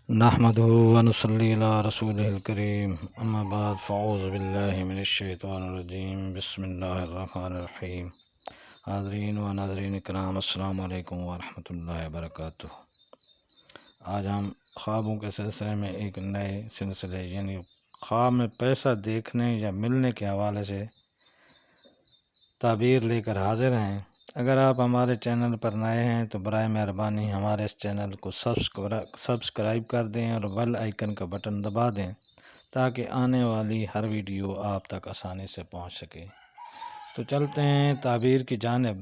نحمده ونصلي على رسوله الكريم اما بعد فاعوذ باللہ من الشیطان الرجیم بسم اللہ الرحمن الرحیم۔ حاضرین و ناظرین کرام، السلام علیکم ورحمۃ اللہ وبرکاتہ۔ آج ہم خوابوں کے سلسلے میں ایک نئے سلسلے یعنی خواب میں پیسہ دیکھنے یا ملنے کے حوالے سے تعبیر لے کر حاضر ہیں۔ اگر آپ ہمارے چینل پر نئے ہیں تو برائے مہربانی ہمارے اس چینل کو سبسکرائب کر دیں اور بیل آئیکن کا بٹن دبا دیں تاکہ آنے والی ہر ویڈیو آپ تک آسانی سے پہنچ سکے۔ تو چلتے ہیں تعبیر کی جانب۔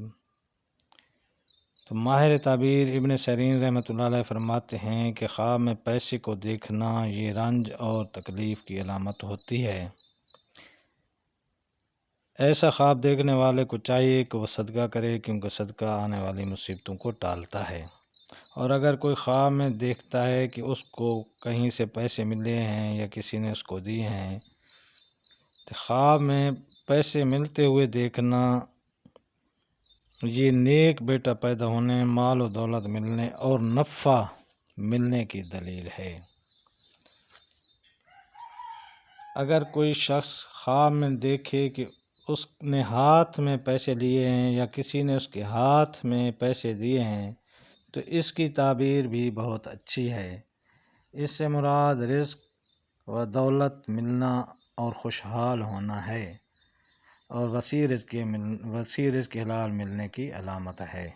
تو ماہر تعبیر ابن سیرین رحمۃ اللہ علیہ فرماتے ہیں کہ خواب میں پیسے کو دیکھنا یہ رنج اور تکلیف کی علامت ہوتی ہے۔ ایسا خواب دیکھنے والے کو چاہیے کہ وہ صدقہ کرے، کیونکہ صدقہ آنے والی مصیبتوں کو ٹالتا ہے۔ اور اگر کوئی خواب میں دیکھتا ہے کہ اس کو کہیں سے پیسے ملے ہیں یا کسی نے اس کو دیے ہیں، تو خواب میں پیسے ملتے ہوئے دیکھنا یہ نیک بیٹا پیدا ہونے، مال و دولت ملنے اور نفع ملنے کی دلیل ہے۔ اگر کوئی شخص خواب میں دیکھے کہ اس نے ہاتھ میں پیسے لیے ہیں یا کسی نے اس کے ہاتھ میں پیسے دیے ہیں تو اس کی تعبیر بھی بہت اچھی ہے۔ اس سے مراد رزق و دولت ملنا اور خوشحال ہونا ہے اور وسیع رزق حلال ملنے کی علامت ہے۔